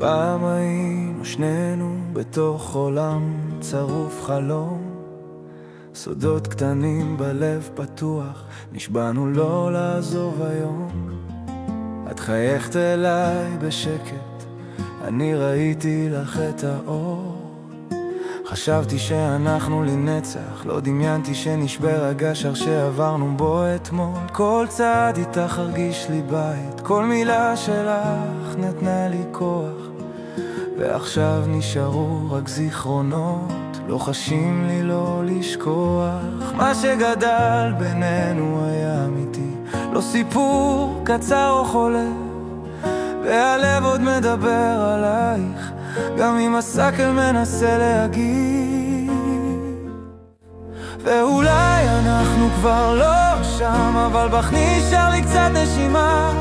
פעם היינו שנינו בתוך עולם צרוף חלום, סודות קטנים בלב פתוח, נשבענו לא לעזוב היום. את חייכת אליי בשקט, אני ראיתי לך את האור. חשבתי שאנחנו לנצח, לא דמיינתי שנשבר הגשר שעברנו בו אתמול. כל צעד איתך הרגיש לי בית, כל מילה שלך נתנה לי כוח, ועכשיו נשארו רק זיכרונות, לא חשים לי לא לשכוח. מה שגדל בינינו היה אמיתי, לא סיפור קצר או חולה, והלב עוד מדבר עלייך, גם אם הסקל מנסה להגיד. ואולי אנחנו כבר לא שם, אבל בך נשאר לי קצת נשימה.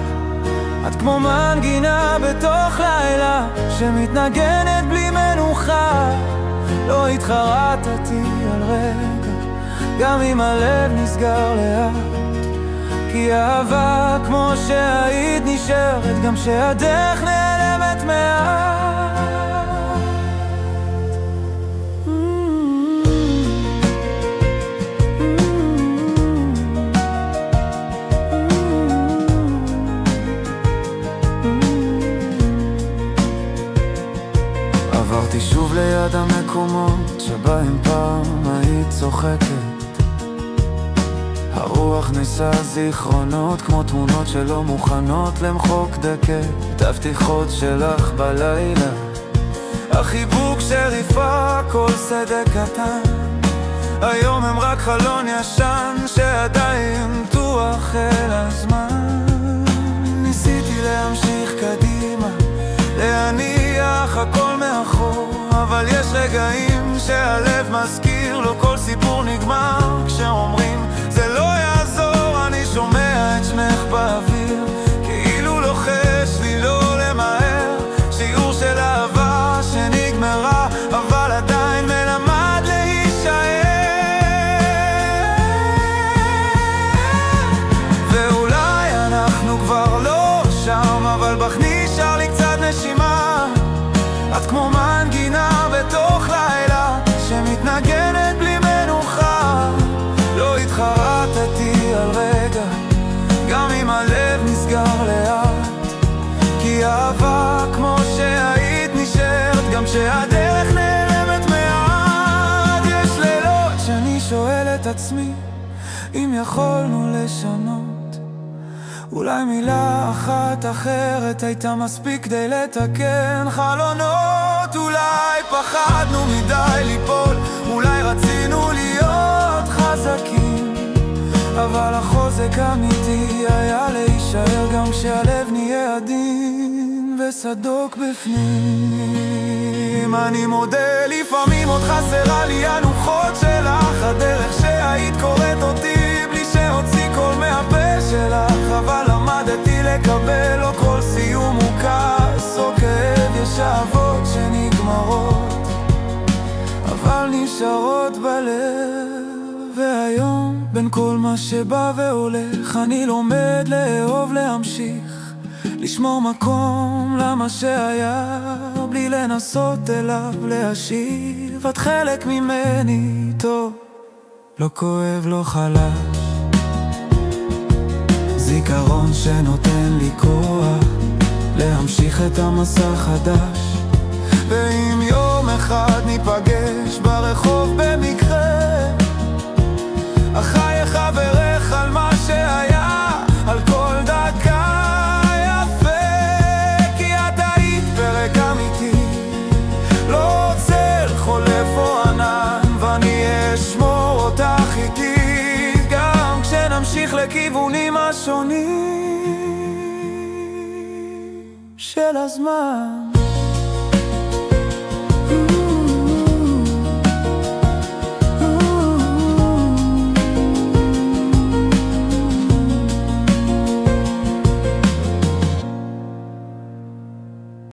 את כמו מנגינה בתוך לילה שמתנגנת בלי מנוחה. לא התחרטתי על רגע, גם אם הלב נסגר לאט, כי אהבה כמו שהיית נשארת גם שהדרך נעלמת מעט. עברתי שוב ליד המקומות שבהם פעם היית צוחקת. הרוח ניסה זיכרונות כמו תמונות שלא מוכנות למחוק דקת. את הבטיחות שלך בלילה, החיבוק שריפה כל שדה קטן, היום הם רק חלון ישן שעדיין פתוח אל הזמן. ניסיתי להמשיך קדימה, להניח הכל מאחור, אבל יש רגעים שהלב מזכיר לו כל סיפור נגמר. כשאומרים זה לא יעזור, אני שומע את שמך באוויר, כאילו לוחש לי לא למהר. שיעור של אהבה שנגמרה, אבל עדיין מלמד להישאר. ואולי אנחנו כבר לא שם, אבל בך נשאר לי קצת נשימה. את כמו מנגינה בתוך לילה שמתנגנת בלי מנוחה. לא התחרטתי על רגע, גם אם הלב נסגר לאט, כי אהבה כמו שהיית נשארת גם שהדרך נעלמת מעט. יש לילות שאני שואל את עצמי אם יכולנו לשנות, אולי מילה אחת אחרת הייתה מספיק כדי לתקן חלונות. אולי פחדנו מדי ליפול, אולי רצינו להיות חזקים, אבל החוזק האמיתי היה להישאר גם כשהלב נהיה עדין וסדוק בפנים. אני מודה, לפעמים עוד חסרה לי הנוחות שלך, הדרך שהיית קוראת אותי בלי שהוציא קול מהפה שלך. אבל למדתי לקבל, לא כל סיום הוא כעס או כאב. יש אהבות שנגמרות אבל נשארות בלב. והיום בין כל מה שבא והולך אני לומד לאהוב, להמשיך לשמור מקום למה שהיה, בלי לנסות אליו להשיב. את חלק ממני טוב, לא כואב, לא חלש, זיכרון שנותן לי כוח להמשיך את המסע חדש. ואם יום אחד ניפגש ברחוב במקרה, אחייך אברך על מה שהיה, על כל דקה יפה, כי את היית פרק אמיתי, לא צל חולף או ענן, ואני אשמור אותך איתי גם כשנמשיך לכיוונים השונים של הזמן.